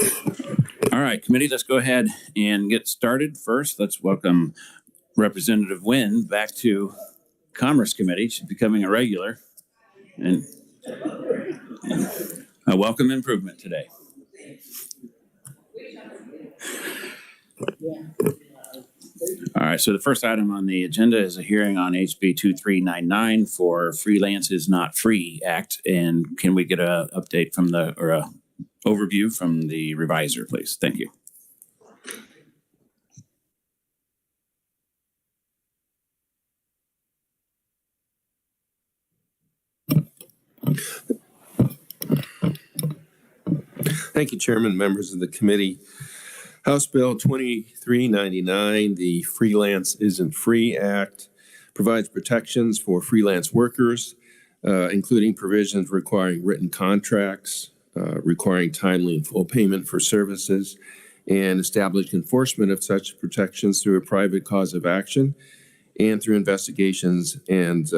All right, committee, let's go ahead and get started. First, let's welcome Representative Wynn back to Commerce Committee. She's becoming a regular, and a welcome improvement today. All right, so the first item on the agenda is a hearing on HB 2399 for Freelance is Not Free Act. And can we get an update from or a overview from the reviser, please? Thank you. Thank you, Chairman, members of the committee. House Bill 2399, the Freelance Isn't Free Act, provides protections for freelance workers, including provisions requiring written contracts, requiring timely and full payment for services, and establish enforcement of such protections through a private cause of action and through investigations and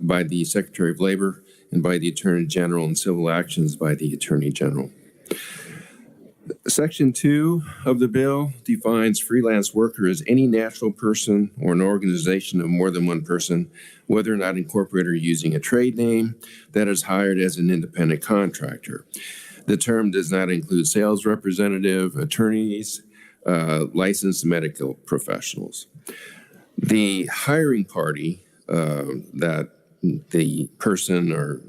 by the Secretary of Labor and by the Attorney General and civil actions by the Attorney General. Section 2 of the bill defines freelance worker as any natural person or an organization of more than one person, whether or not incorporated or using a trade name, that is hired as an independent contractor. The term does not include sales representative, attorneys, licensed medical professionals. The hiring party, that the person or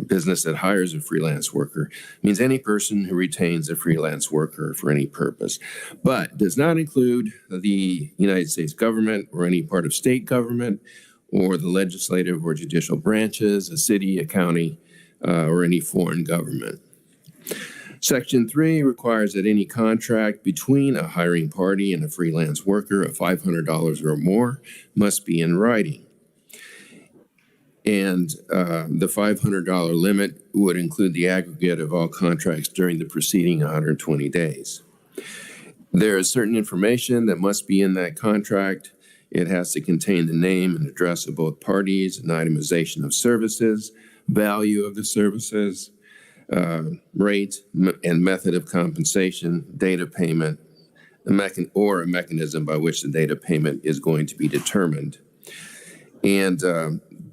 business that hires a freelance worker, means any person who retains a freelance worker for any purpose, but does not include the United States government or any part of state government or the legislative or judicial branches, a city, a county, or any foreign government. Section 3 requires that any contract between a hiring party and a freelance worker of $500 or more must be in writing. And the $500 limit would include the aggregate of all contracts during the preceding 120 days. There is certain information that must be in that contract. It has to contain the name and address of both parties, an itemization of services, value of the services, rate and method of compensation, date of payment, or a mechanism by which the date of payment is going to be determined. And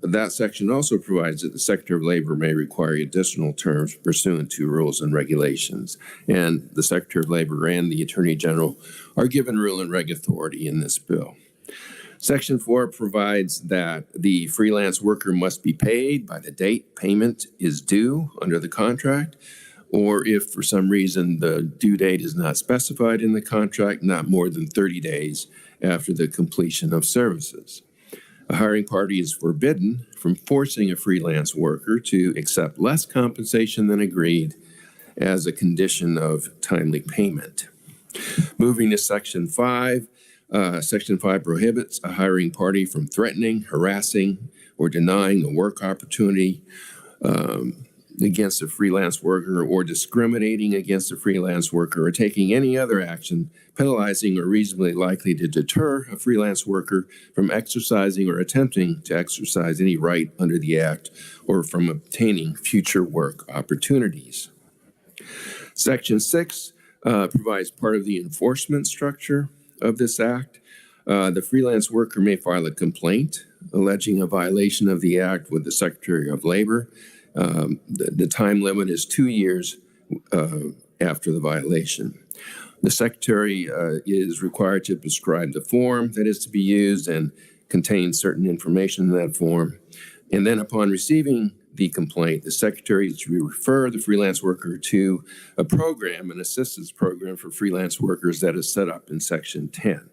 that section also provides that the Secretary of Labor may require additional terms pursuant to rules and regulations. And the Secretary of Labor and the Attorney General are given rule and reg authority in this bill. Section 4 provides that the freelance worker must be paid by the date payment is due under the contract, or if for some reason the due date is not specified in the contract, not more than 30 days after the completion of services. A hiring party is forbidden from forcing a freelance worker to accept less compensation than agreed as a condition of timely payment. Moving to Section 5, Section 5 prohibits a hiring party from threatening, harassing, or denying a work opportunity against a freelance worker, or discriminating against a freelance worker, or taking any other action penalizing or reasonably likely to deter a freelance worker from exercising or attempting to exercise any right under the Act or from obtaining future work opportunities. Section 6 provides part of the enforcement structure of this Act. The freelance worker may file a complaint alleging a violation of the Act with the Secretary of Labor. The time limit is 2 years after the violation. The Secretary is required to prescribe the form that is to be used and contains certain information in that form. And then upon receiving the complaint, the Secretary is to refer the freelance worker to a program, an assistance program for freelance workers that is set up in Section 10.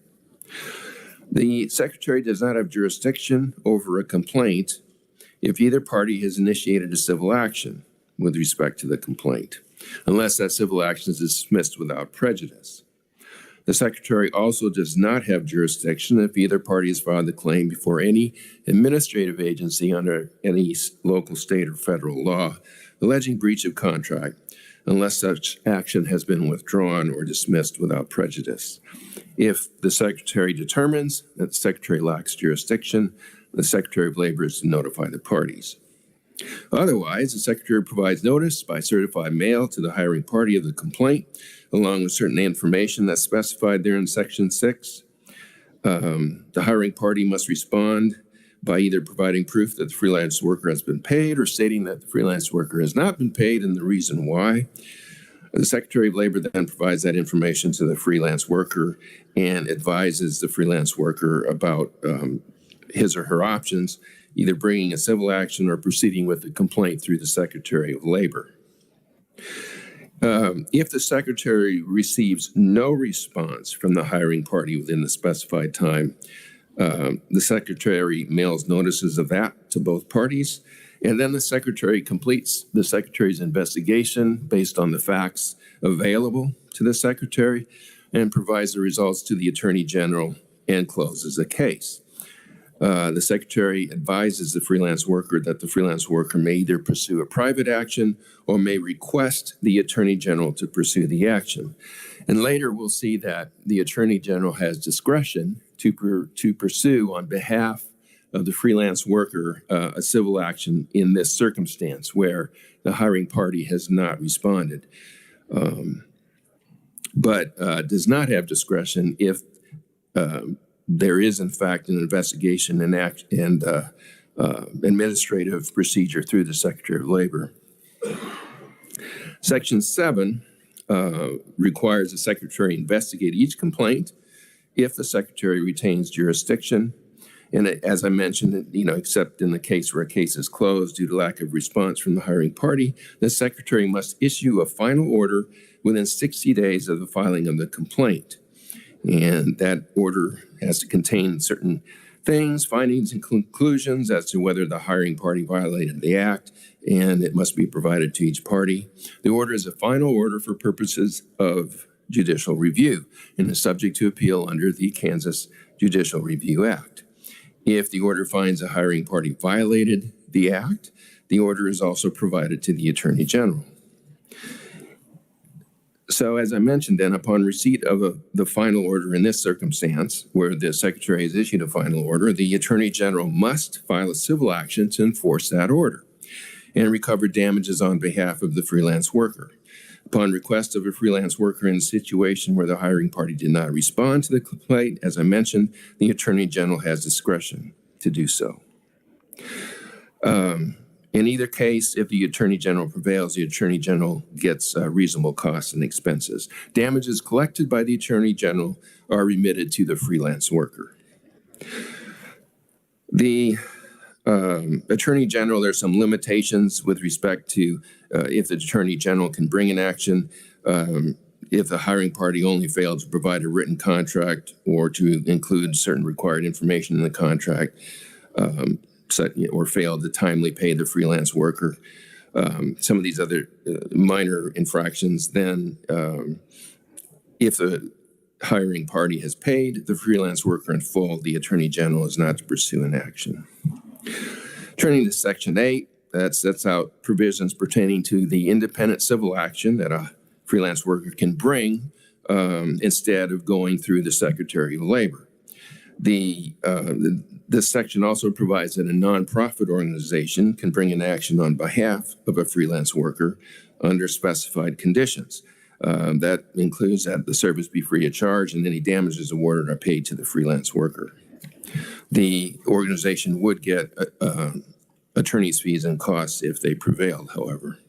The Secretary does not have jurisdiction over a complaint if either party has initiated a civil action with respect to the complaint, unless that civil action is dismissed without prejudice. The Secretary also does not have jurisdiction if either party has filed the claim before any administrative agency under any local, state, or federal law alleging breach of contract, unless such action has been withdrawn or dismissed without prejudice. If the Secretary determines that the Secretary lacks jurisdiction, the Secretary of Labor is to notify the parties. Otherwise, the Secretary provides notice by certified mail to the hiring party of the complaint, along with certain information that's specified there in Section 6. The hiring party must respond by either providing proof that the freelance worker has been paid or stating that the freelance worker has not been paid and the reason why. The Secretary of Labor then provides that information to the freelance worker and advises the freelance worker about his or her options, either bringing a civil action or proceeding with the complaint through the Secretary of Labor. If the Secretary receives no response from the hiring party within the specified time, the Secretary mails notices of that to both parties, and then the Secretary completes the Secretary's investigation based on the facts available to the Secretary and provides the results to the Attorney General and closes the case. The Secretary advises the freelance worker that the freelance worker may either pursue a private action or may request the Attorney General to pursue the action. And later we'll see that the Attorney General has discretion to pursue on behalf of the freelance worker a civil action in this circumstance where the hiring party has not responded, but does not have discretion if there is, in fact, an investigation and administrative procedure through the Secretary of Labor. Section 7 requires the Secretary investigate each complaint if the Secretary retains jurisdiction. And as I mentioned, except in the case where a case is closed due to lack of response from the hiring party, the Secretary must issue a final order within 60 days of the filing of the complaint. And that order has to contain certain things, findings and conclusions as to whether the hiring party violated the act, and it must be provided to each party. The order is a final order for purposes of judicial review and is subject to appeal under the Kansas Judicial Review Act. If the order finds a hiring party violated the act, the order is also provided to the Attorney General. So as I mentioned then, upon receipt of the final order in this circumstance, where the Secretary has issued a final order, the Attorney General must file a civil action to enforce that order and recover damages on behalf of the freelance worker. Upon request of a freelance worker in a situation where the hiring party did not respond to the complaint, as I mentioned, the Attorney General has discretion to do so. In either case, if the Attorney General prevails, the Attorney General gets reasonable costs and expenses. Damages collected by the Attorney General are remitted to the freelance worker. The Attorney General, there's some limitations with respect to if the Attorney General can bring an action if the hiring party only failed to provide a written contract or to include certain required information in the contract, or failed to timely pay the freelance worker. Some of these other minor infractions, then if the hiring party has paid the freelance worker in full, the Attorney General is not to pursue an action. Turning to Section 8, that sets out provisions pertaining to the independent civil action that a freelance worker can bring instead of going through the Secretary of Labor. This section also provides that a nonprofit organization can bring an action on behalf of a freelance worker under specified conditions. That includes that the service be free of charge and any damages awarded are paid to the freelance worker. The organization would get attorney's fees and costs if they prevailed, however.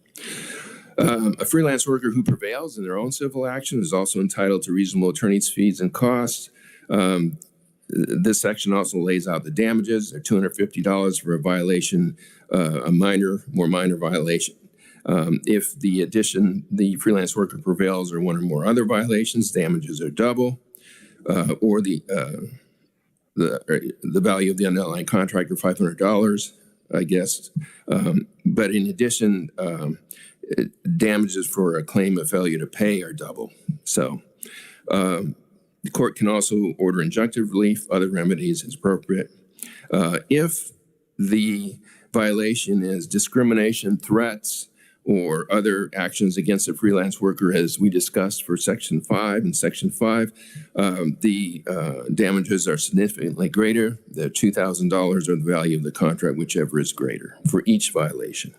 A freelance worker who prevails in their own civil action is also entitled to reasonable attorney's fees and costs. This section also lays out the damages. They're $250 for a violation, more minor violation. If the freelance worker prevails or one or more other violations, damages are double, or the value of the underlying contract are $500, I guess. But in addition, damages for a claim of failure to pay are double. So the court can also order injunctive relief, other remedies as appropriate. If the violation is discrimination, threats, or other actions against a freelance worker, as we discussed for Section 5 and Section 5, the damages are significantly greater. The $2,000 or the value of the contract, whichever is greater, for each violation.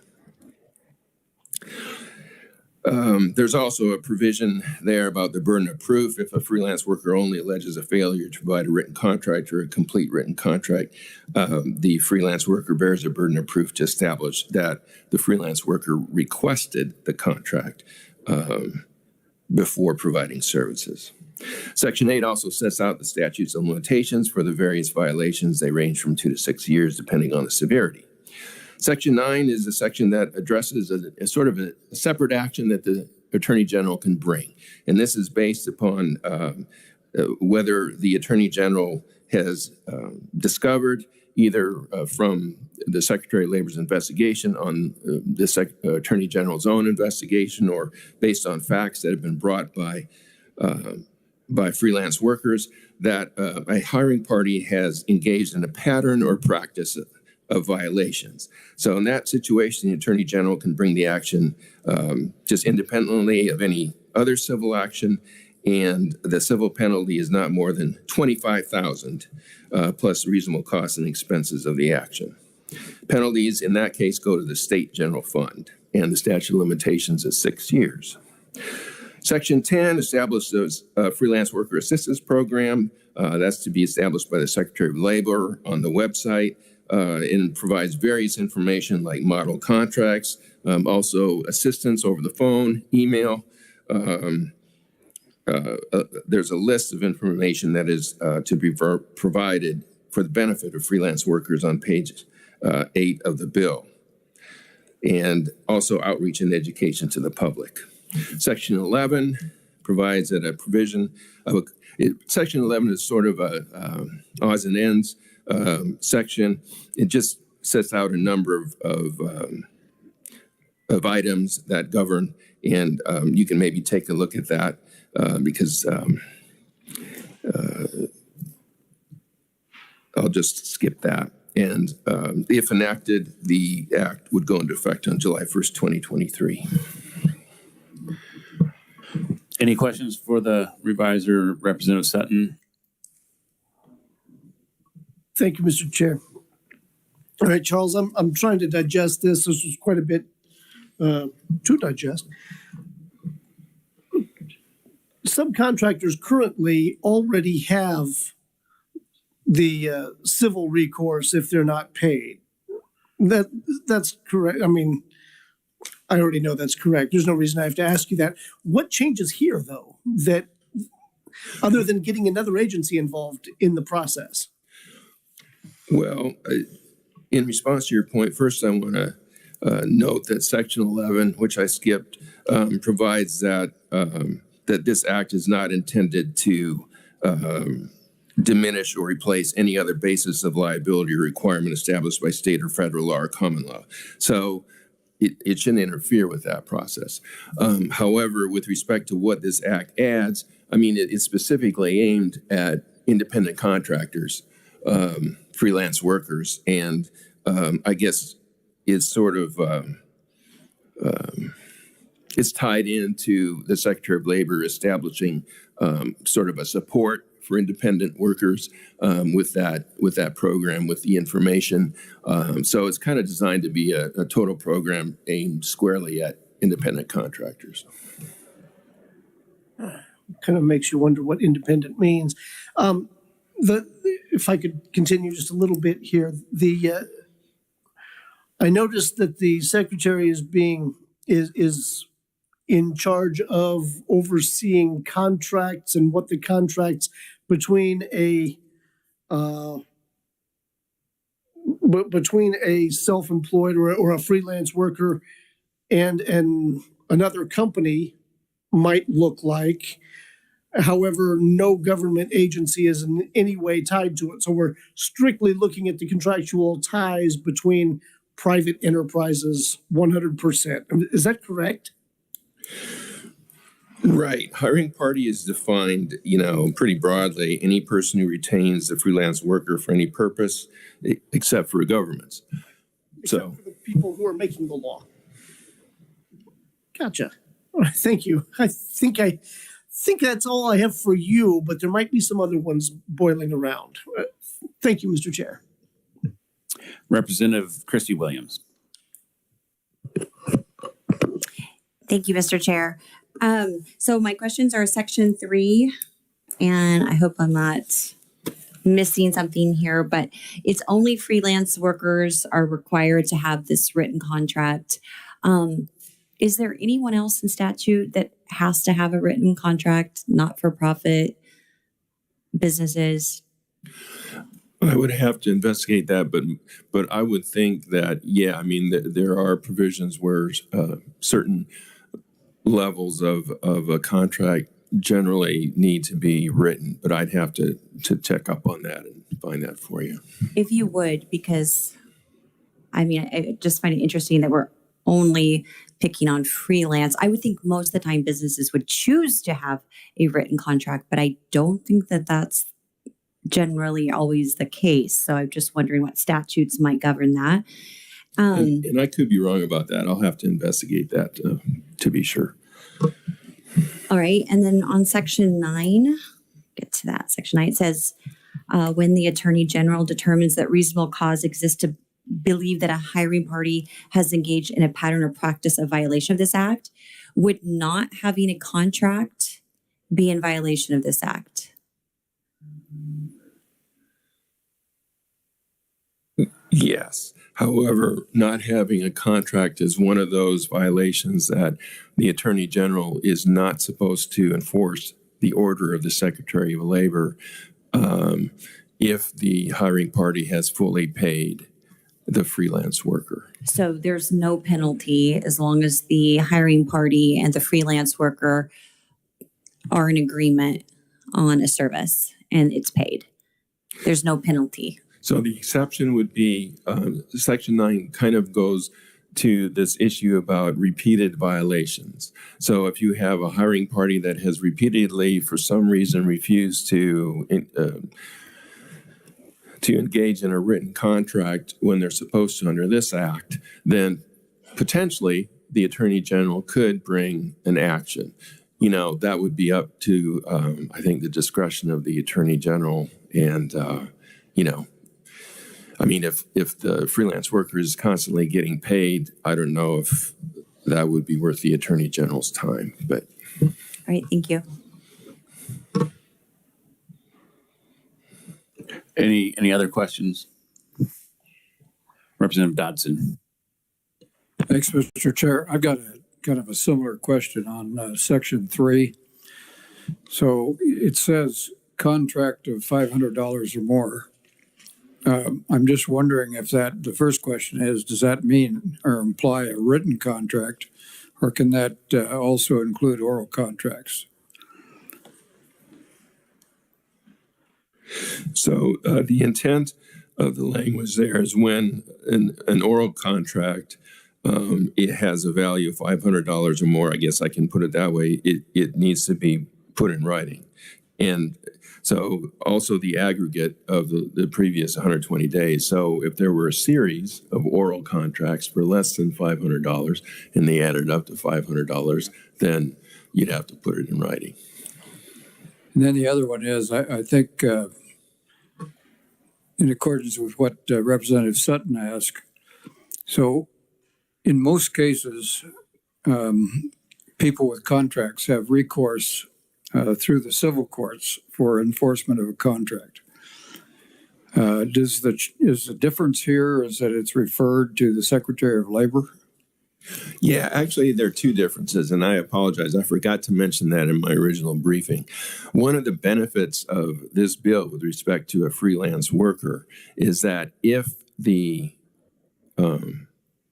There's also a provision there about the burden of proof. If a freelance worker only alleges a failure to provide a written contract or a complete written contract, the freelance worker bears a burden of proof to establish that the freelance worker requested the contract before providing services. Section 8 also sets out the statutes of limitations for the various violations. They range from 2 to 6 years, depending on the severity. Section 9 is a section that addresses a sort of a separate action that the Attorney General can bring. And this is based upon whether the Attorney General has discovered, either from the Secretary of Labor's investigation on the Attorney General's own investigation, or based on facts that have been brought by freelance workers, that a hiring party has engaged in a pattern or practice of violations. So in that situation, the Attorney General can bring the action just independently of any other civil action, and the civil penalty is not more than $25,000 plus reasonable costs and expenses of the action. Penalties in that case go to the state general fund, and the statute of limitations is 6 years. Section 10 establishes a freelance worker assistance program. That's to be established by the Secretary of Labor on the website. And provides various information like model contracts, also assistance over the phone, email. There's a list of information that is to be provided for the benefit of freelance workers on page 8 of the bill, and also outreach and education to the public. Section 11 provides that a provision of Section 11 is sort of a odds and ends section. It just sets out a number of items that govern, and you can maybe take a look at that because I'll just skip that. And if enacted, the act would go into effect on July 1st, 2023. Any questions for the reviser, Representative Sutton? Thank you, Mr. Chair. All right, Charles, I'm trying to digest this. This was quite a bit to digest. Subcontractors currently already have the civil recourse if they're not paid. That's correct. I mean, I already know that's correct. There's no reason I have to ask you that. What changes here, though, that other than getting another agency involved in the process? Well, in response to your point, first I want to note that Section 11, which I skipped, provides that that this act is not intended to diminish or replace any other basis of liability or requirement established by state or federal law or common law. So it shouldn't interfere with that process. However, with respect to what this act adds, I mean, it's specifically aimed at independent contractors, freelance workers, and I guess is sort of it's tied into the Secretary of Labor establishing sort of a support for independent workers with that program, with the information. So it's kind of designed to be a total program aimed squarely at independent contractors. Kind of makes you wonder what independent means. If I could continue just a little bit here, I noticed that the secretary is in charge of overseeing contracts and what the contracts between a self-employed or a freelance worker and another company might look like. However, no government agency is in any way tied to it. So we're strictly looking at the contractual ties between private enterprises 100%. Is that correct? Right. Hiring party is defined, pretty broadly. Any person who retains the freelance worker for any purpose, except for governments. Except for the people who are making the law. Gotcha. All right, thank you. I think that's all I have for you, but there might be some other ones boiling around. Thank you, Mr. Chair. Representative Christy Williams. Thank you, Mr. Chair. So my questions are section 3, and I hope I'm not missing something here, but it's only freelance workers are required to have this written contract. Is there anyone else in statute that has to have a written contract, not-for-profit businesses? I would have to investigate that, but I would think that, yeah, I mean, there are provisions where certain levels of a contract generally need to be written, but I'd have to check up on that and find that for you. If you would, because I mean, I just find it interesting that we're only picking on freelance. I would think most of the time businesses would choose to have a written contract, but I don't think that that's generally always the case. So I'm just wondering what statutes might govern that. And I could be wrong about that. I'll have to investigate that to be sure. All right. And then on section 9, get to that. Section 9, it says, when the Attorney General determines that reasonable cause exists to believe that a hiring party has engaged in a pattern or practice of violation of this act, would not having a contract be in violation of this act? Yes. However, not having a contract is one of those violations that the Attorney General is not supposed to enforce the order of the Secretary of Labor if the hiring party has fully paid the freelance worker. So there's no penalty as long as the hiring party and the freelance worker are in agreement on a service and it's paid. There's no penalty. So the exception would be Section 9 kind of goes to this issue about repeated violations. So if you have a hiring party that has repeatedly, for some reason, refused to engage in a written contract when they're supposed to under this act, then potentially the Attorney General could bring an action. You know, that would be up to, I think, the discretion of the Attorney General. And, you know, I mean, if the freelance worker is constantly getting paid, I don't know if that would be worth the Attorney General's time. But all right, thank you. Any other questions? Representative Dodson. Thanks, Mr. Chair. I've got a kind of a similar question on section 3. So it says contract of $500 or more. I'm just wondering if the first question is, does that mean or imply a written contract, or can that also include oral contracts? so the intent of the language there is when an oral contract, it has a value of $500 or more, I guess I can put it that way, it needs to be put in writing. And so also the aggregate of the previous 120 days. So if there were a series of oral contracts for less than $500 and they added up to $500, then you'd have to put it in writing. And then the other one is, I think, in accordance with what Representative Sutton asked, so in most cases, people with contracts have recourse through the civil courts for enforcement of a contract. Is the difference here is that it's referred to the Secretary of Labor? Yeah, actually, there are two differences, and I apologize. I forgot to mention that in my original briefing. One of the benefits of this bill with respect to a freelance worker is that if the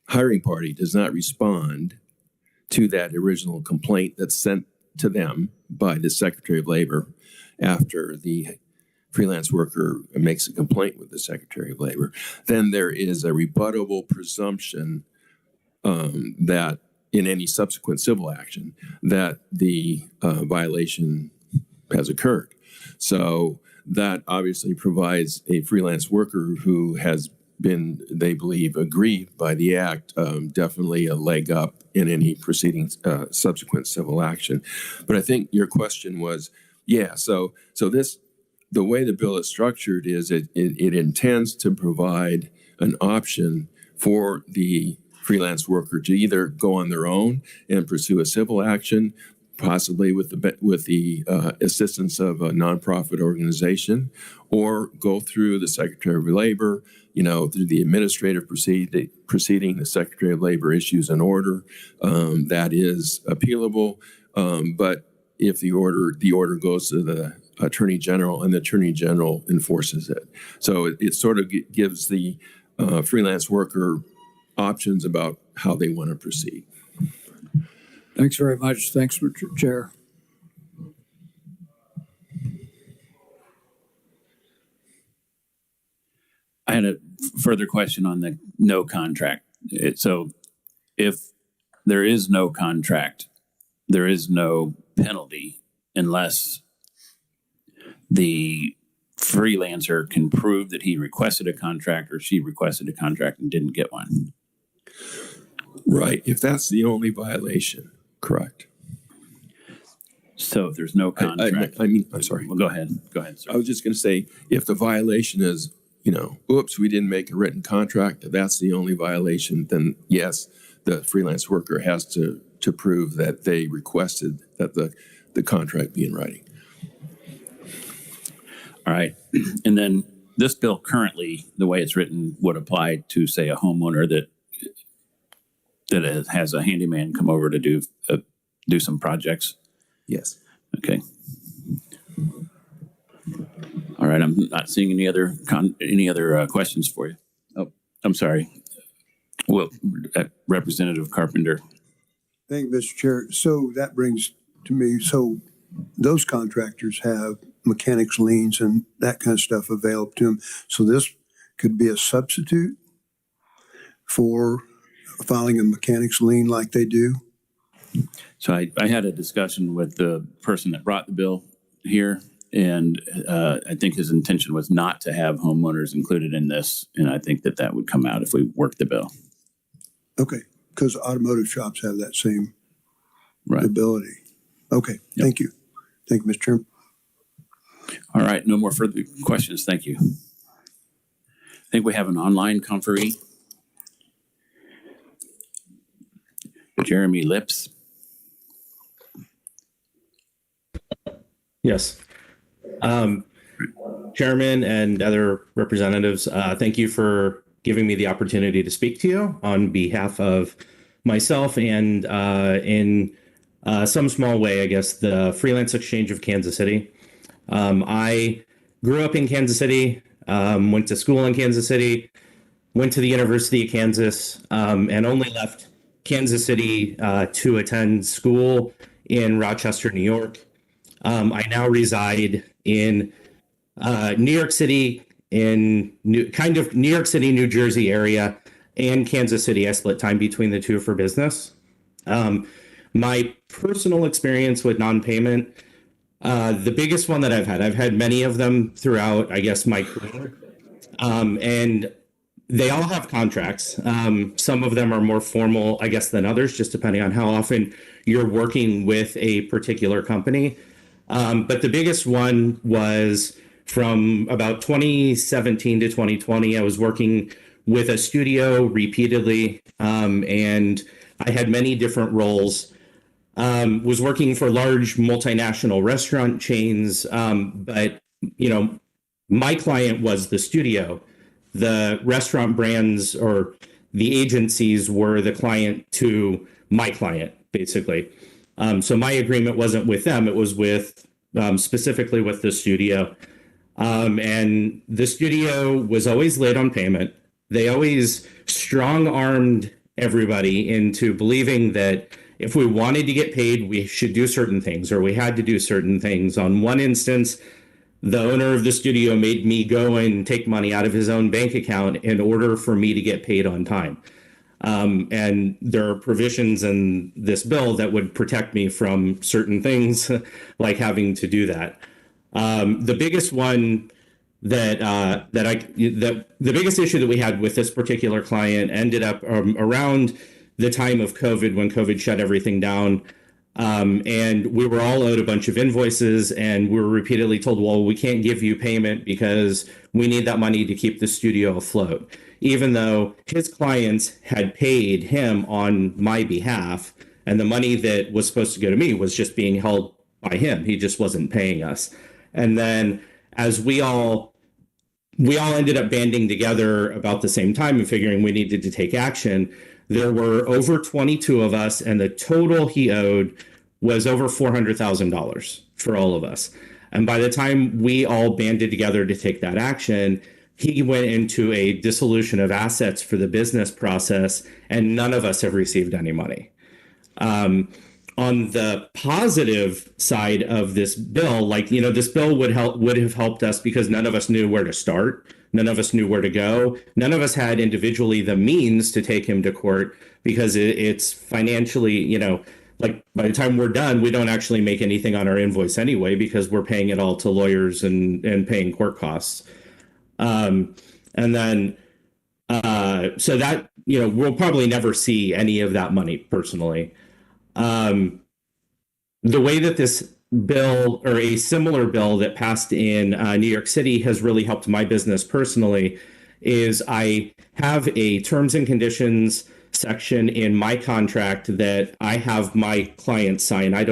hiring party does not respond to that original complaint that's sent to them by the Secretary of Labor after the freelance worker makes a complaint with the Secretary of Labor, then there is a rebuttable presumption that in any subsequent civil action that the violation has occurred. So that obviously provides a freelance worker who has been, they believe, aggrieved by the act, definitely a leg up in any proceedings, subsequent civil action. But I think your question was, yeah, so this, the way the bill is structured is it intends to provide an option for the freelance worker to either go on their own and pursue a civil action, possibly with the assistance of a nonprofit organization, or go through the Secretary of Labor, through the administrative proceeding. The Secretary of Labor issues an order that is appealable, but if the order goes to the Attorney General, and the Attorney General enforces it. So it sort of gives the freelance worker options about how they want to proceed. Thanks very much. Thanks, Mr. Chair. I had a further question on the no contract. So if there is no contract, there is no penalty unless the freelancer can prove that he requested a contract or she requested a contract and didn't get one. Right. If that's the only violation, correct. So if there's no contract. I'm sorry. Well, go ahead. Go ahead, sir. I was just going to say, if the violation is, oops, we didn't make a written contract, if that's the only violation, then yes, the freelance worker has to prove that they requested that the contract be in writing. All right. And then this bill currently, the way it's written, would apply to, say, a homeowner that has a handyman come over to do some projects. Yes. Okay. All right. I'm not seeing any other questions for you. Oh, I'm sorry. Well, Representative Carpenter. Thank you, Mr. Chair. So that brings to me, so those contractors have mechanics liens and that kind of stuff available to them. So this could be a substitute for filing a mechanics lien like they do. So I had a discussion with the person that brought the bill here, and I think his intention was not to have homeowners included in this, and I think that would come out if we work the bill. Okay, because automotive shops have that same Right. ability. Okay, Yep. Thank you. Thank you, Mr. Chairman. All right, no more further questions. Thank you. I think we have an online conferee. Jeremy Lips. Yes. Chairman and other representatives, thank you for giving me the opportunity to speak to you on behalf of myself and in some small way, I guess, the Freelance Exchange of Kansas City. I grew up in Kansas City, went to school in Kansas City, went to the University of Kansas, and only left Kansas City to attend school in Rochester, New York. I now reside in New York City, in New York City, New Jersey area, and Kansas City. I split time between the two for business. My personal experience with non-payment, the biggest one that I've had many of them throughout, I guess, my career. And they all have contracts. Some of them are more formal, I guess, than others, just depending on how often you're working with a particular company. But the biggest one was from about 2017 to 2020. I was working with a studio repeatedly, and I had many different roles. Was working for large multinational restaurant chains, but my client was the studio. The restaurant brands or the agencies were the client to my client, basically. So my agreement wasn't with them; it was with specifically with the studio. And the studio was always late on payment. They always strong-armed everybody into believing that if we wanted to get paid, we should do certain things, or we had to do certain things. On one instance, the owner of the studio made me go and take money out of his own bank account in order for me to get paid on time. And there are provisions in this bill that would protect me from certain things, like having to do that. The biggest one that the biggest issue that we had with this particular client ended up around the time of COVID, when COVID shut everything down. And we were all owed a bunch of invoices, and we were repeatedly told, well, we can't give you payment because we need that money to keep the studio afloat, even though his clients had paid him on my behalf, and the money that was supposed to go to me was just being held by him. He just wasn't paying us. And then as we all ended up banding together about the same time and figuring we needed to take action, there were over 22 of us, and the total he owed was over $400,000 for all of us. And by the time we all banded together to take that action, he went into a dissolution of assets for the business process, and none of us have received any money. On the positive side of this bill, this bill would have helped us because none of us knew where to start. None of us knew where to go. None of us had individually the means to take him to court because it's financially, by the time we're done, we don't actually make anything on our invoice anyway because we're paying it all to lawyers and paying court costs. So that, we'll probably never see any of that money personally. The way that this bill, or a similar bill that passed in New York City, has really helped my business personally is I have a terms and conditions section in my contract that I have my clients sign. I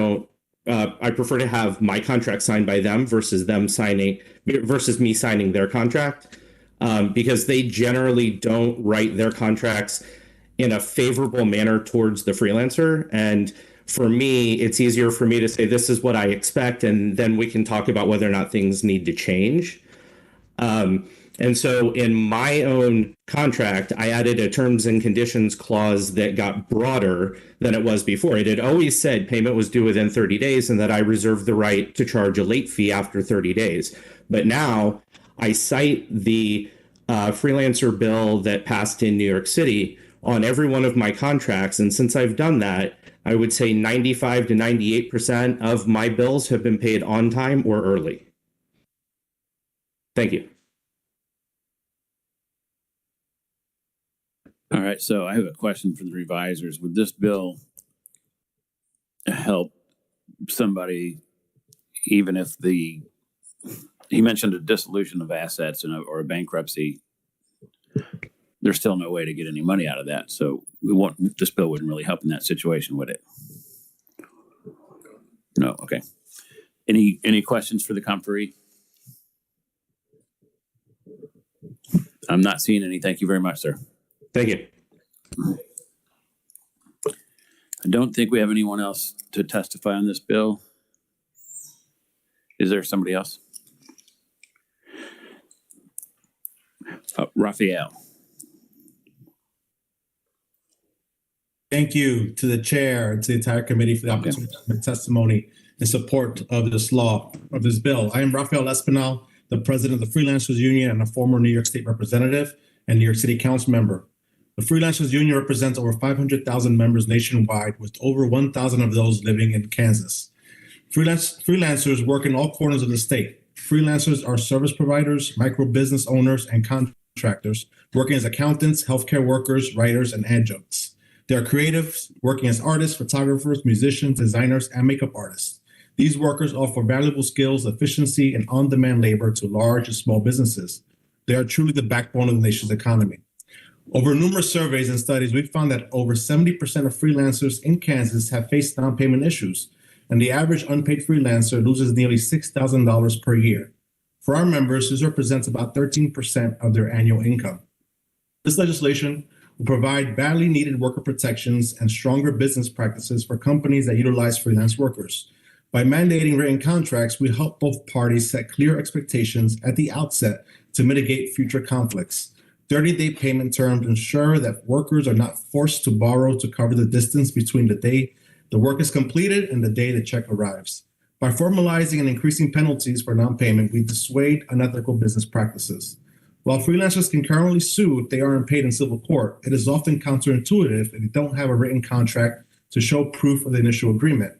prefer to have my contract signed by them versus me signing their contract, because they generally don't write their contracts in a favorable manner towards the freelancer. And for me, it's easier for me to say, this is what I expect, and then we can talk about whether or not things need to change. And so in my own contract, I added a terms and conditions clause that got broader than it was before. It had always said payment was due within 30 days and that I reserved the right to charge a late fee after 30 days. But now I cite the freelancer bill that passed in New York City on every one of my contracts. And since I've done that, I would say 95 to 98% of my bills have been paid on time or early. Thank you. All right, so I have a question for the revisers. Would this bill help somebody, even if he mentioned a dissolution of assets or a bankruptcy, there's still no way to get any money out of that. So this bill wouldn't really help in that situation, would it? No, okay. Any questions for the conferee? I'm not seeing any. Thank you very much, sir. Thank you. I don't think we have anyone else to testify on this bill. Is there somebody else? Raphael. Thank you to the chair and to the entire committee for the opportunity to give testimony in support of this bill. I am Raphael Espinal, the president of the Freelancers Union and a former New York State representative and New York City Council member. The Freelancers Union represents over 500,000 members nationwide, with over 1,000 of those living in Kansas. Freelancers work in all corners of the state. Freelancers are service providers, micro business owners, and contractors working as accountants, healthcare workers, writers, and adjuncts. They are creatives working as artists, photographers, musicians, designers, and makeup artists. These workers offer valuable skills, efficiency, and on-demand labor to large and small businesses. They are truly the backbone of the nation's economy. Over numerous surveys and studies, we've found that over 70% of freelancers in Kansas have faced non-payment issues, and the average unpaid freelancer loses nearly $6,000 per year. For our members, this represents about 13% of their annual income. This legislation will provide badly needed worker protections and stronger business practices for companies that utilize freelance workers. By mandating written contracts, we help both parties set clear expectations at the outset to mitigate future conflicts. 30-day payment terms ensure that workers are not forced to borrow to cover the distance between the day the work is completed and the day the check arrives. By formalizing and increasing penalties for non-payment, we dissuade unethical business practices. While freelancers can currently sue if they aren't paid in civil court, it is often counterintuitive if they don't have a written contract to show proof of the initial agreement.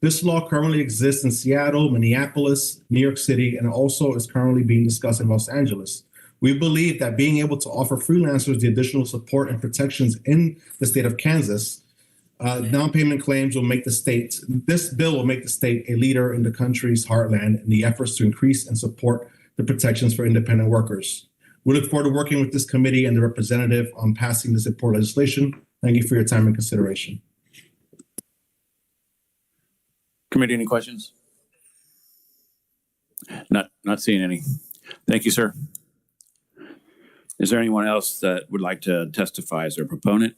This law currently exists in Seattle, Minneapolis, New York City, and also is currently being discussed in Los Angeles. We believe that being able to offer freelancers the additional support and protections in the state of Kansas, down payment claims will make this bill will make the state a leader in the country's heartland in the efforts to increase and support the protections for independent workers. We look forward to working with this committee and the representative on passing this important legislation. Thank you for your time and consideration. Committee, any questions? Not seeing any. Thank you, sir. Is there anyone else that would like to testify as a proponent?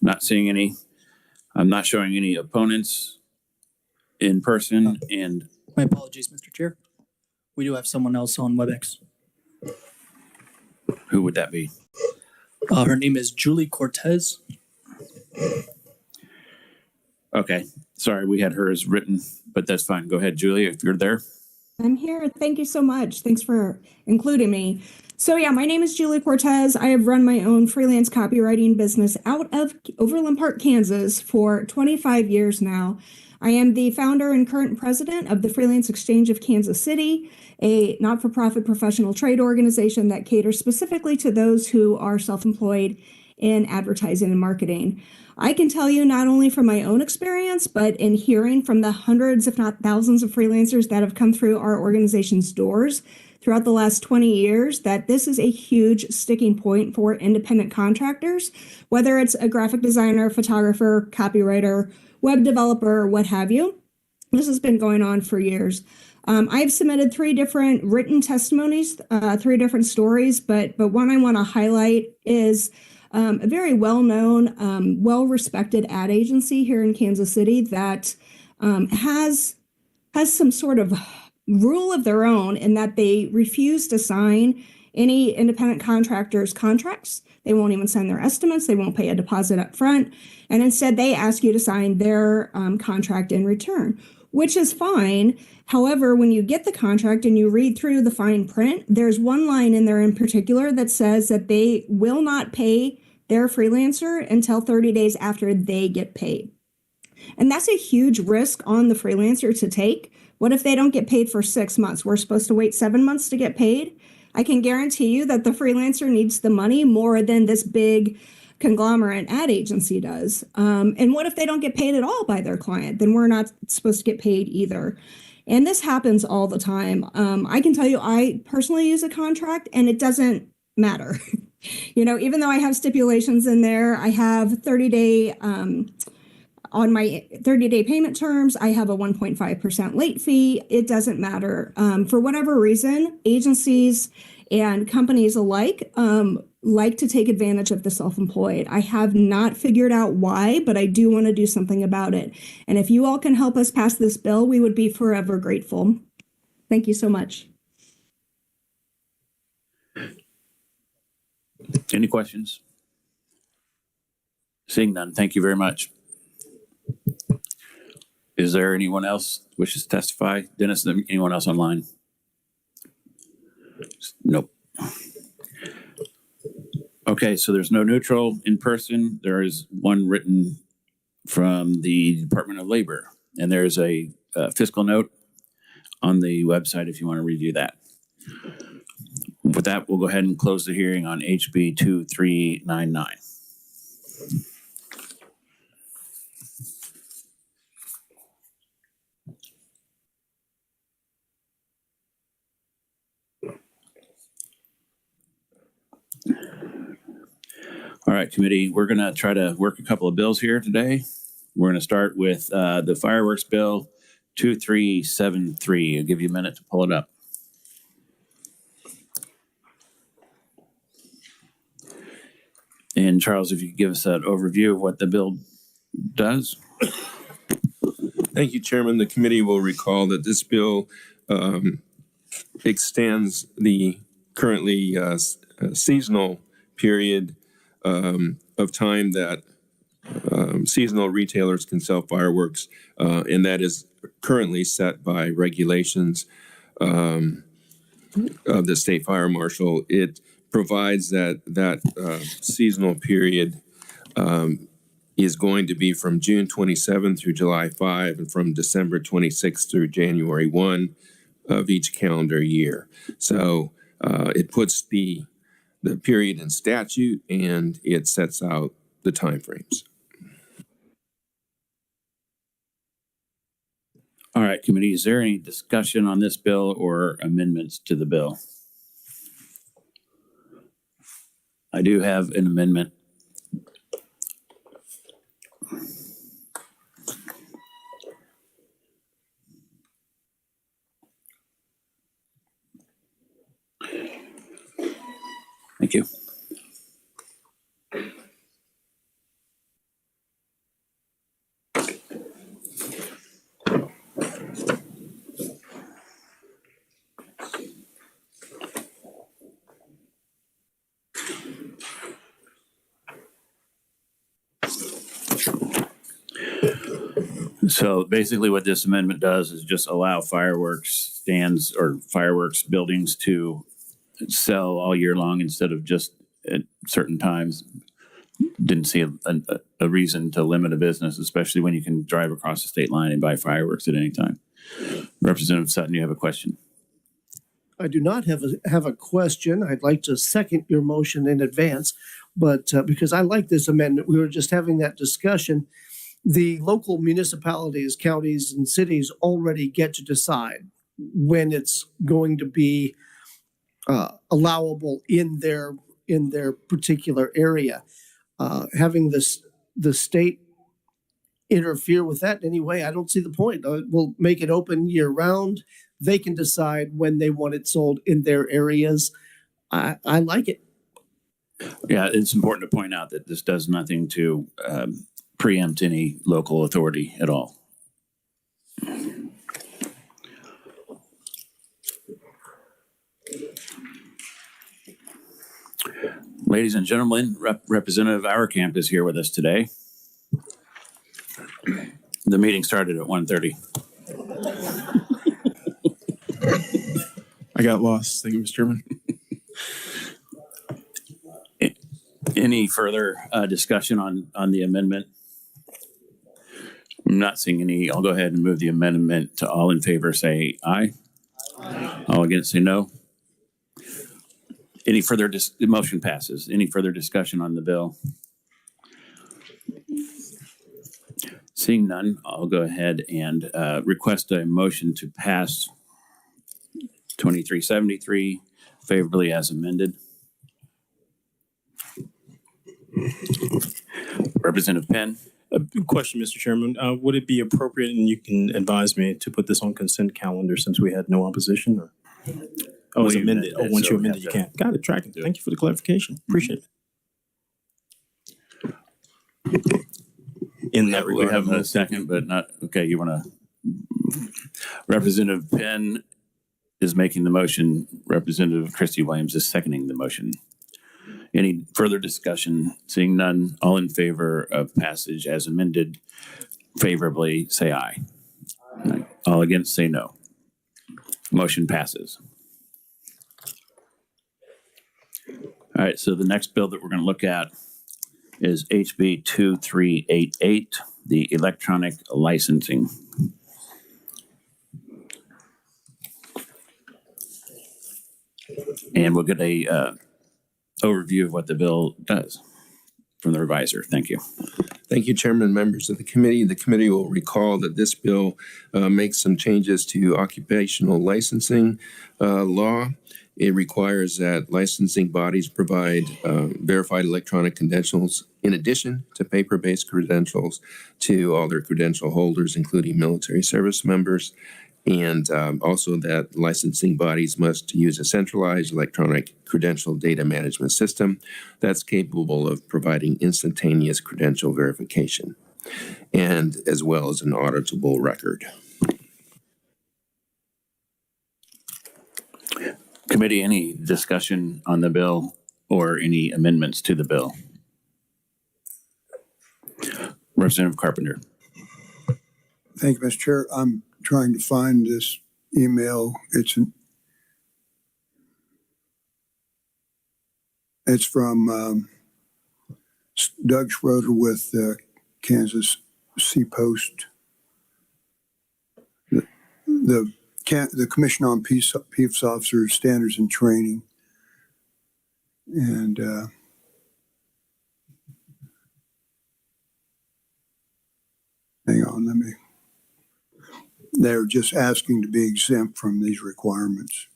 Not seeing any. I'm not showing any opponents in person, and My apologies, Mr. Chair. We do have someone else on WebEx. who would that be? Her name is Julie Cortez. Okay, sorry, we had hers written, but that's fine. Go ahead, Julie, if you're there. I'm here. Thank you so much. Thanks for including me. So yeah, my name is Julie Cortez. I have run my own freelance copywriting business out of Overland Park, Kansas for 25 years now. I am the founder and current president of the Freelance Exchange of Kansas City, a not-for-profit professional trade organization that caters specifically to those who are self-employed in advertising and marketing. I can tell you not only from my own experience, but in hearing from the hundreds, if not thousands of freelancers that have come through our organization's doors throughout the last 20 years, that this is a huge sticking point for independent contractors, whether it's a graphic designer, photographer, copywriter, web developer, what have you. This has been going on for years. I've submitted 3 different written testimonies, 3 different stories, but one I want to highlight is a very well-known, well-respected ad agency here in Kansas City that has some sort of rule of their own in that they refuse to sign any independent contractors' contracts. They won't even sign their estimates. They won't pay a deposit up front. And instead, they ask you to sign their contract in return, which is fine. However, when you get the contract and you read through the fine print, there's one line in there in particular that says that they will not pay their freelancer until 30 days after they get paid. And that's a huge risk on the freelancer to take. What if they don't get paid for 6 months? We're supposed to wait 7 months to get paid. I can guarantee you that the freelancer needs the money more than this big conglomerate ad agency does. And what if they don't get paid at all by their client? Then we're not supposed to get paid either. And this happens all the time. I can tell you, I personally use a contract and it doesn't matter. You know, even though I have stipulations in there, I have 30-day, on my 30-day payment terms, I have a 1.5% late fee. It doesn't matter. For whatever reason, agencies and companies alike like to take advantage of the self-employed. I have not figured out why, but I do want to do something about it. And if you all can help us pass this bill, we would be forever grateful. Thank you so much. Any questions? Seeing none, thank you very much. Is there anyone else wishes to testify? Dennis, anyone else online? Nope. Okay, so there's no neutral in person. There is one written from the Department of Labor, and there's a fiscal note on the website if you want to review that. With that, we'll go ahead and close the hearing on HB 2399. All right, committee, we're going to try to work a couple of bills here today. We're going to start with the fireworks bill 2373. I'll give you a minute to pull it up. And Charles, if you could give us an overview of what the bill does. Thank you, Chairman. The committee will recall that this bill extends the currently seasonal period of time that seasonal retailers can sell fireworks, and that is currently set by regulations of the state fire marshal. It provides that seasonal period is going to be from June 27 through July 5 and from December 26 through January 1 of each calendar year. So it puts the period in statute and it sets out the timeframes. All right, committee, is there any discussion on this bill or amendments to the bill? I do have an amendment. Thank you. So basically what this amendment does is just allow fireworks stands or fireworks buildings to sell all year long instead of just at certain times. Didn't see a reason to limit a business, especially when you can drive across the state line and buy fireworks at any time. Representative Sutton, you have a question? I do not have a question. I'd like to second your motion in advance, but because I like this amendment, we were just having that discussion. The local municipalities, counties, and cities already get to decide when it's going to be allowable in their particular area. Having the state interfere with that in any way, I don't see the point. We'll make it open year round. They can decide when they want it sold in their areas. I like it. Yeah, it's important to point out that this does nothing to preempt any local authority at all. Ladies and gentlemen, Representative Auerkamp is here with us today. The meeting started at 1:30. I got lost. Thank you, Mr. Chairman. Any further discussion on the amendment? I'm not seeing any. I'll go ahead and move the amendment to all in favor say aye. Aye. All against say no. Any further the motion passes. Any further discussion on the bill? Seeing none, I'll go ahead and request a motion to pass 2373 favorably as amended. Representative Penn. Question, Mr. Chairman. Would it be appropriate, and you can advise me, to put this on consent calendar since we had no opposition? Or? Oh, it's amended. Oh, once you amend it, you can't. Got it. Tracking. Thank you for the clarification. Appreciate it. In that regard, we have a second, but not okay. You want to? Representative Penn is making the motion. Representative Christy Williams is seconding the motion. Any further discussion? Seeing none, all in favor of passage as amended favorably say aye. Aye. All against say no. Motion passes. All right, so the next bill that we're going to look at is HB 2388, the electronic licensing. And we'll get a overview of what the bill does from the reviser. Thank you. Thank you, Chairman, members of the committee. The committee will recall that this bill makes some changes to occupational licensing law. It requires that licensing bodies provide verified electronic credentials in addition to paper-based credentials to all their credential holders, including military service members, and also that licensing bodies must use a centralized electronic credential data management system that's capable of providing instantaneous credential verification, and as well as an auditable record. Committee, any discussion on the bill or any amendments to the bill? Representative Carpenter. Thank you, Mr. Chair. I'm trying to find this email. It's from Doug Schroeder with Kansas Sea Post, the Commission on Peace Officers Standards and Training, and hang on, they're just asking to be exempt from these requirements.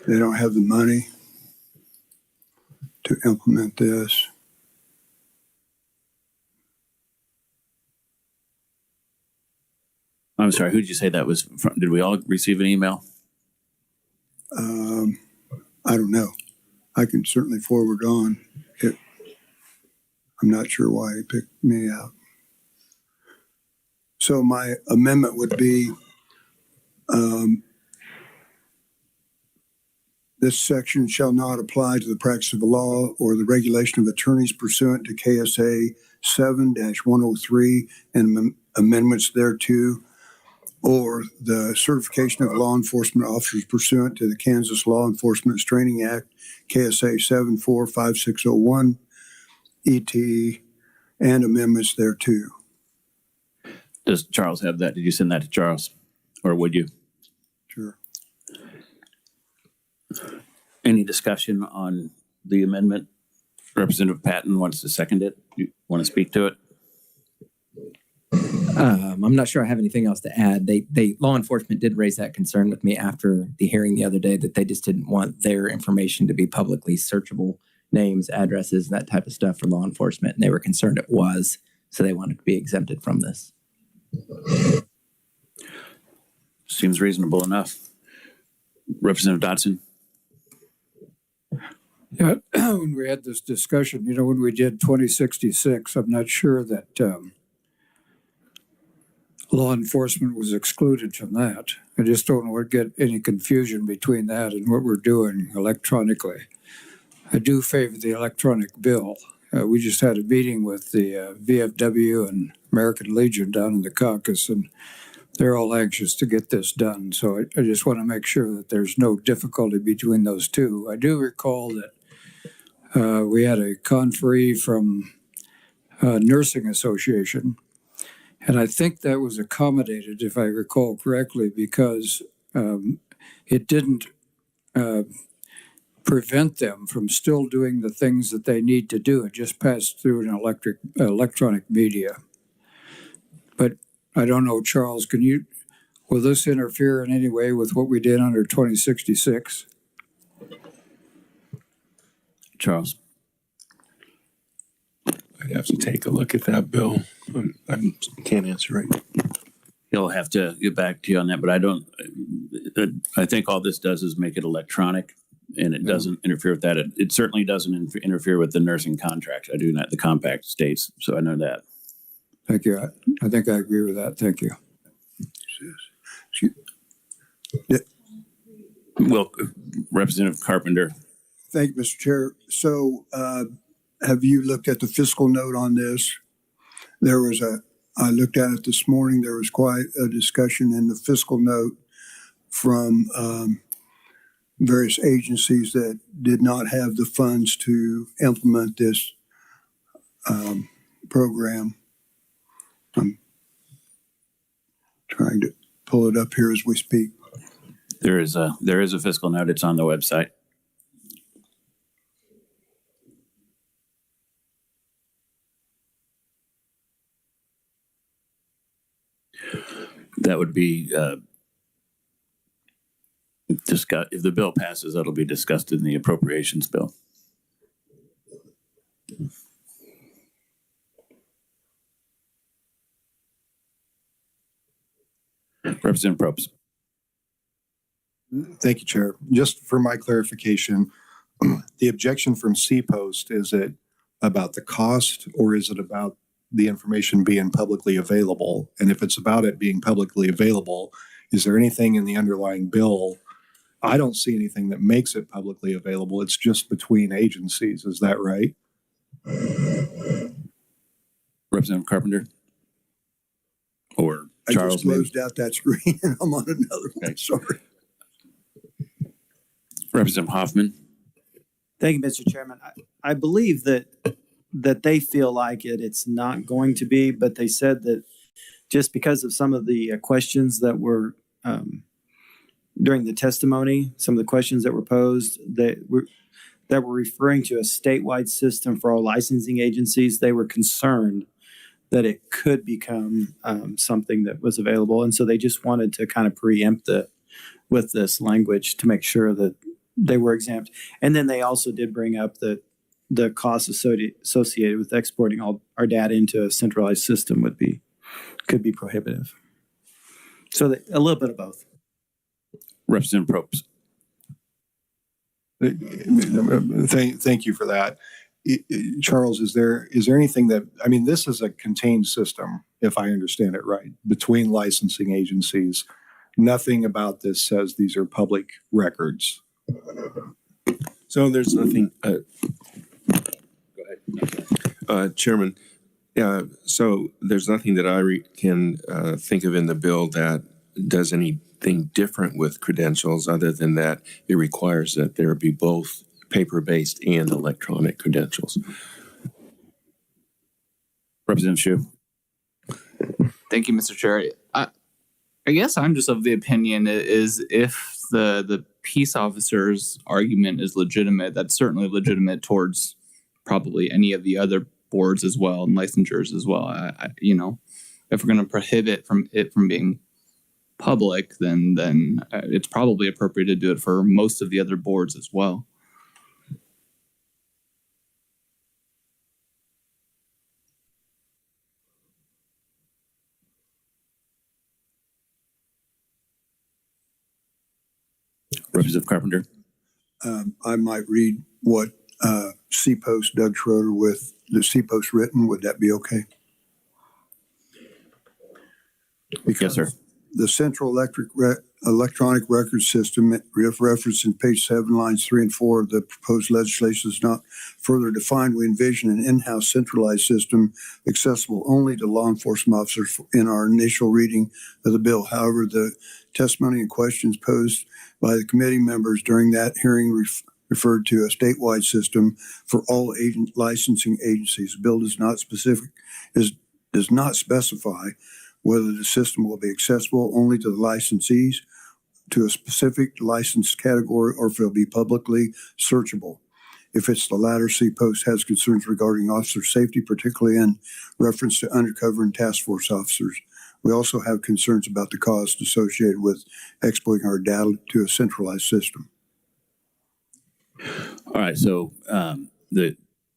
They don't have the money to implement this. I'm sorry, who did you say that was from? Did we all receive an email? I don't know. I can certainly forward on it. I'm not sure why he picked me out. So my amendment would be this section shall not apply to the practice of the law or the regulation of attorneys pursuant to KSA 7-103 and amendments thereto, or the certification of law enforcement officers pursuant to the Kansas Law Enforcement Training Act, KSA 745601, ET, and amendments thereto. Does Charles have that? Did you send that to Charles? Or would you? Sure. Any discussion on the amendment? Representative Patton wants to second it. You want to speak to it? I'm not sure I have anything else to add. Law enforcement did raise that concern with me after the hearing the other day, that they just didn't want their information to be publicly searchable, names, addresses, that type of stuff for law enforcement. And they were concerned it was, so they wanted to be exempted from this. Seems reasonable enough. Representative Dodson? Yeah, when we had this discussion, when we did 2066, I'm not sure that law enforcement was excluded from that. I just don't want to get any confusion between that and what we're doing electronically. I do favor the electronic bill. We just had a meeting with the VFW and American Legion down in the caucus, and they're all anxious to get this done. So I just want to make sure that there's no difficulty between those two. I do recall that we had a conferee from Nursing Association, and I think that was accommodated, if I recall correctly, because it didn't prevent them from still doing the things that they need to do. It just passed through an electronic media. But I don't know, Charles, will this interfere in any way with what we did under 2066? Charles? I'd have to take a look at that bill. I can't answer right now. He'll have to get back to you on that, but I think all this does is make it electronic, and it doesn't interfere with that. It certainly doesn't interfere with the nursing contract. I do not, the compact states, so I know that. Thank you. I think I agree with that. Thank you. Well, Representative Carpenter. Thank you, Mr. Chair. So have you looked at the fiscal note on this? I looked at it this morning. There was quite a discussion in the fiscal note from various agencies that did not have the funds to implement this program. I'm trying to pull it up here as we speak. There is a fiscal note. It's on the website. That would be discussed. If the bill passes, that'll be discussed in the appropriations bill. Representative Probst. Thank you, Chair. Just for my clarification, the objection from C-Post, is it about the cost or is it about the information being publicly available? And if it's about it being publicly available, is there anything in the underlying bill? I don't see anything that makes it publicly available. It's just between agencies. Is that right? Representative Carpenter? Or Charles? I just closed out that screen and I'm on another one. Sorry. Representative Hoffman? Thank you, Mr. Chairman. I believe that they feel like it's not going to be, but they said that just because of some of the questions that were during the testimony, some of the questions that were posed that were referring to a statewide system for all licensing agencies, they were concerned that it could become something that was available. And so they just wanted to kind of preempt with this language to make sure that they were exempt. And then they also did bring up that the costs associated with exporting all our data into a centralized system could be prohibitive. So a little bit of both. Representative Probst. Thank you for that. Charles, is there anything that, I mean, this is a contained system, if I understand it right, between licensing agencies. Nothing about this says these are public records. So there's nothing, go ahead. Chairman, so there's nothing that I can think of in the bill that does anything different with credentials other than that it requires that there be both paper-based and electronic credentials. Representative Shu. Thank you, Mr. Chair. I guess I'm just of the opinion is if the peace officer's argument is legitimate, that's certainly legitimate towards probably any of the other boards as well and licensures as well. If we're going to prohibit from being public, then it's probably appropriate to do it for most of the other boards as well. Representative Carpenter. I might read what C-Post, Doug Schroeder with the C-Post written. Would that be okay? Yes, sir. The Central Electronic Record System, referenced in page 7, lines 3 and 4 of the proposed legislation is not further defined. We envision an in-house centralized system accessible only to law enforcement officers in our initial reading of the bill. However, the testimony and questions posed by the committee members during that hearing referred to a statewide system for all licensing agencies. The bill does not specify whether the system will be accessible only to the licensees, to a specific license category, or if it will be publicly searchable. If it's the latter, C-Post has concerns regarding officer safety, particularly in reference to undercover and task force officers. We also have concerns about the cost associated with exporting our data to a centralized system. All right. So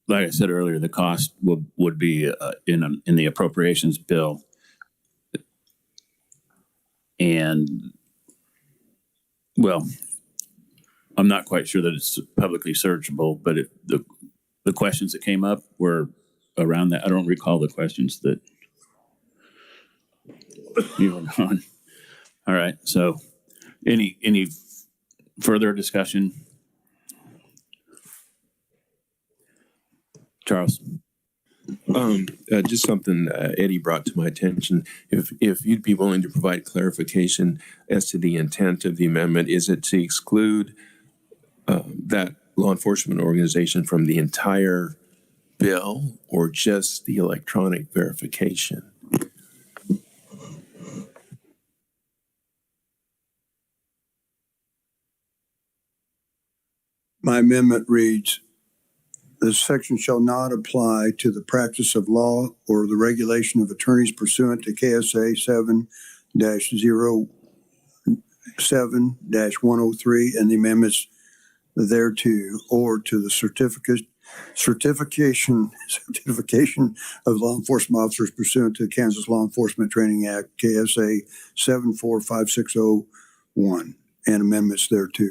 like I said earlier, the cost would be in the appropriations bill. And, well, I'm not quite sure that it's publicly searchable, but the questions that came up were around that. I don't recall the questions that you were on. All right. So any further discussion? Charles. Just something Eddie brought to my attention. If you'd be willing to provide clarification as to the intent of the amendment, is it to exclude that law enforcement organization from the entire bill or just the electronic verification? My amendment reads, this section shall not apply to the practice of law or the regulation of attorneys pursuant to KSA 7-07-103 and the amendments thereto, or to the certification of law enforcement officers pursuant to the Kansas Law Enforcement Training Act, KSA 745601, and amendments thereto.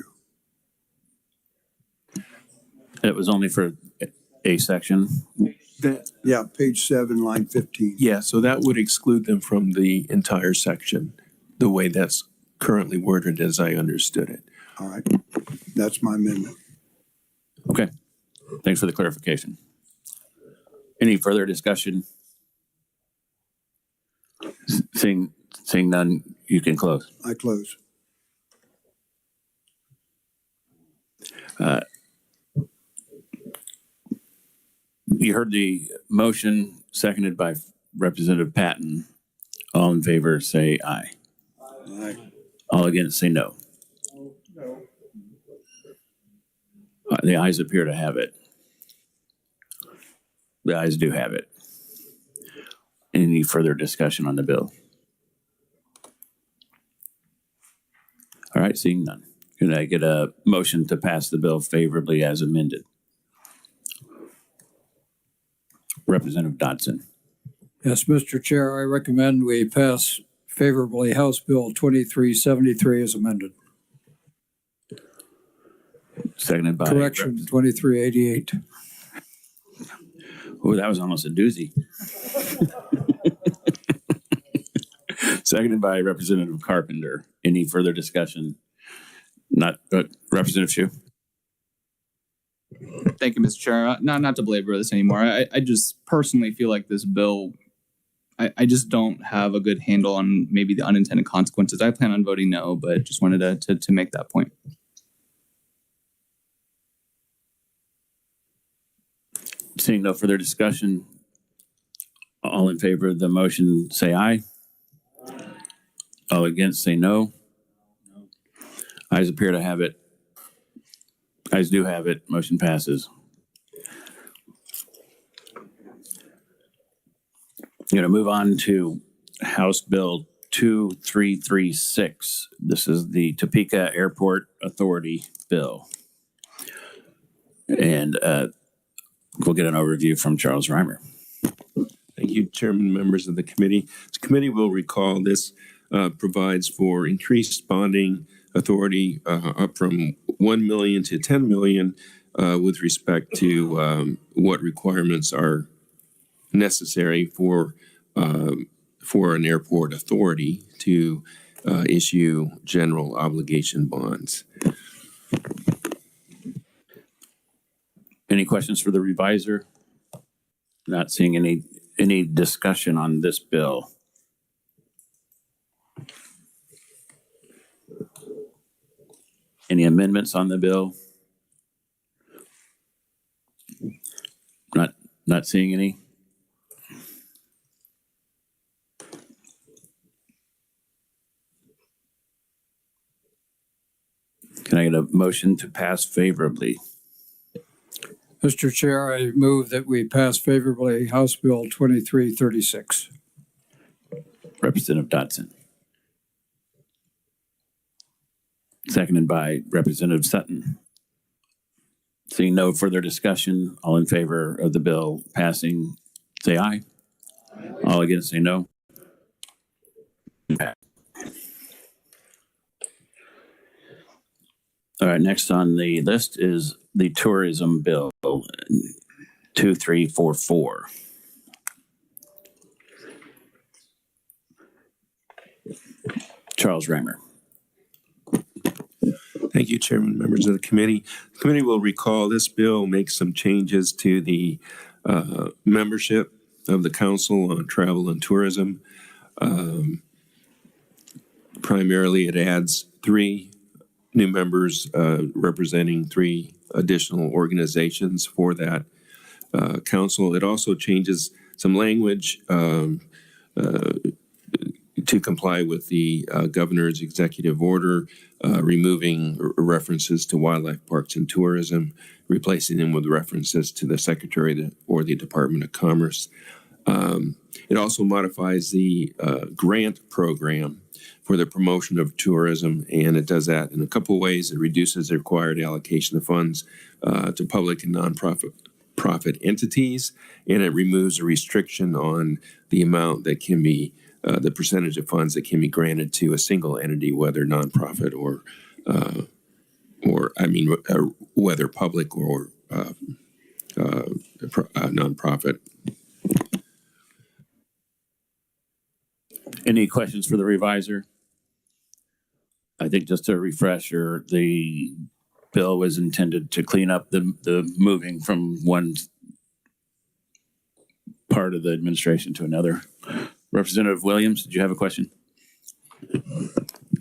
It was only for a section. Yeah, page 7, line 15. Yeah, so that would exclude them from the entire section, the way that's currently worded as I understood it. All right. That's my amendment. Okay. Thanks for the clarification. Any further discussion? Seeing none, you can close. I close. You heard the motion seconded by Representative Patton. All in favor, say aye. Aye. All against, say no. No. The ayes appear to have it. The ayes do have it. Any further discussion on the bill? All right, seeing none. Can I get a motion to pass the bill favorably as amended? Representative Dodson. Yes, Mr. Chair, I recommend we pass favorably House Bill 2373 as amended. Seconded by... Correction, 2388. Oh, that was almost a doozy. Seconded by Representative Carpenter. Any further discussion? Not Representative Shue. Thank you, Mr. Chair. Not to belabor this anymore. I just personally feel like this bill, I just don't have a good handle on maybe the unintended consequences. I plan on voting no, but just wanted to make that point. Seeing no further discussion, all in favor of the motion say aye. All against say no. Ayes appear to have it. Ayes do have it. Motion passes. I'm going to move on to House Bill 2336. This is the Topeka Airport Authority bill. And we'll get an overview from Charles Reimer. Thank you, Chairman, members of the committee. The committee will recall this provides for increased bonding authority up from 1 million to 10 million with respect to what requirements are necessary for an airport authority to issue general obligation bonds. Any questions for the reviser? Not seeing any discussion on this bill. Any amendments on the bill? Not seeing any. Can I get a motion to pass favorably? Mr. Chair, I move that we pass favorably House Bill 2336. Representative Dodson. Seconded by Representative Sutton. Seeing no further discussion, all in favor of the bill passing, say aye. All against, say no. All right, next on the list is the tourism bill, 2344. Charles Reimer. Thank you, Chairman, members of the committee. The committee will recall this bill makes some changes to the membership of the Council on Travel and Tourism. Primarily, it adds 3 new members representing 3 additional organizations for that council. It also changes some language to comply with the governor's executive order, removing references to wildlife parks and tourism, replacing them with references to the Secretary or the Department of Commerce. It also modifies the grant program for the promotion of tourism, and it does that in a couple of ways. It reduces the required allocation of funds to public and nonprofit entities, and it removes a restriction on the amount that can be the percentage of funds that can be granted to a single entity, whether nonprofit or whether public or nonprofit. Any questions for the reviser? I think just a refresher, the bill was intended to clean up the moving from one part of the administration to another. Representative Williams, did you have a question?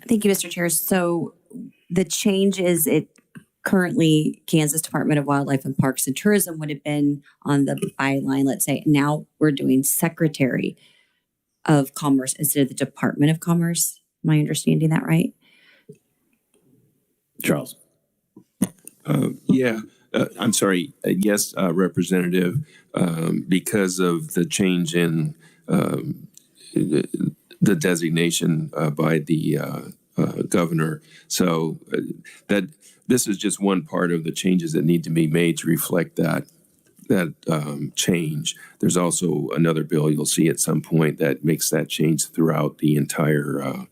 Thank you, Mr. Chair. So the change is currently Kansas Department of Wildlife and Parks and Tourism would have been on the byline, let's say. Now we're doing Secretary of Commerce instead of the Department of Commerce. Am I understanding that right? Charles. Yeah, I'm sorry. Yes, Representative, because of the change in the designation by the governor. So that this is just one part of the changes that need to be made to reflect that change. There's also another bill you'll see at some point that makes that change throughout the entire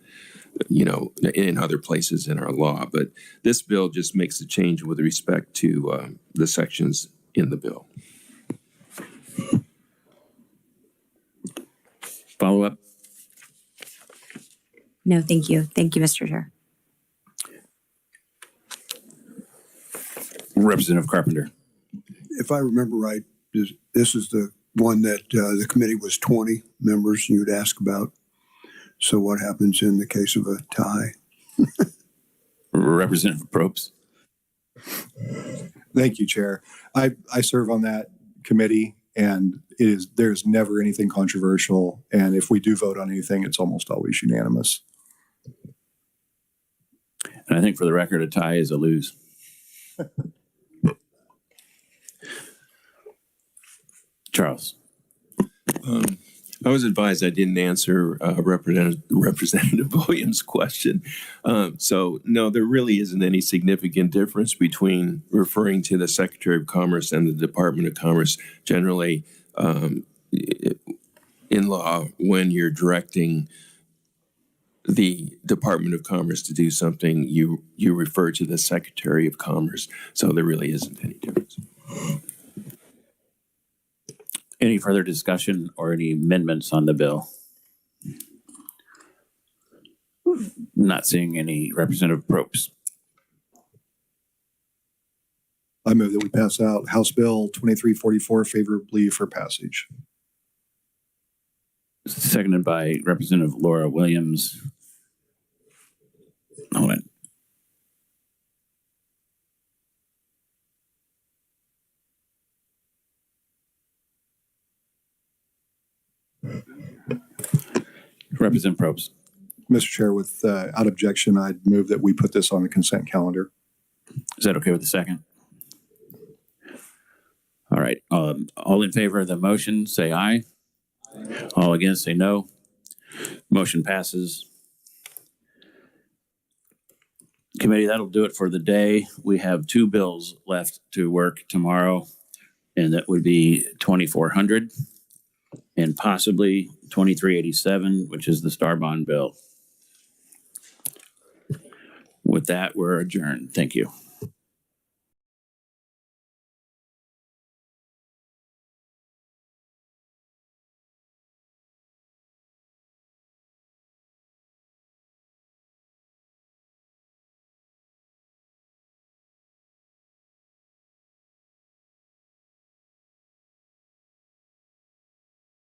in other places in our law. But this bill just makes a change with respect to the sections in the bill. Follow up? No, thank you. Thank you, Mr. Chair. Representative Carpenter. If I remember right, this is the one that the committee was 20 members you'd ask about. So what happens in the case of a tie? Representative Probst. Thank you, Chair. I serve on that committee, and there's never anything controversial. And if we do vote on anything, it's almost always unanimous. And I think for the record, a tie is a lose. Charles. I was advised I didn't answer Representative Williams' question. So, no, there really isn't any significant difference between referring to the Secretary of Commerce and the Department of Commerce. Generally, in law, when you're directing the Department of Commerce to do something, you refer to the Secretary of Commerce. So there really isn't any difference. Any further discussion or any amendments on the bill? Not seeing any. Representative Probst. I move that we pass out House Bill 2344 favorably for passage. Seconded by Representative Laura Williams. Hold on. Representative Probst. Mr. Chair, without objection, I'd move that we put this on the consent calendar. Is that okay with the second? All right. All in favor of the motion, say aye. All against, say no. Motion passes. Committee, that'll do it for the day. We have 2 bills left to work tomorrow, and that would be 2400 and possibly 2387, which is the Star Bond bill. With that, we're adjourned. Thank you.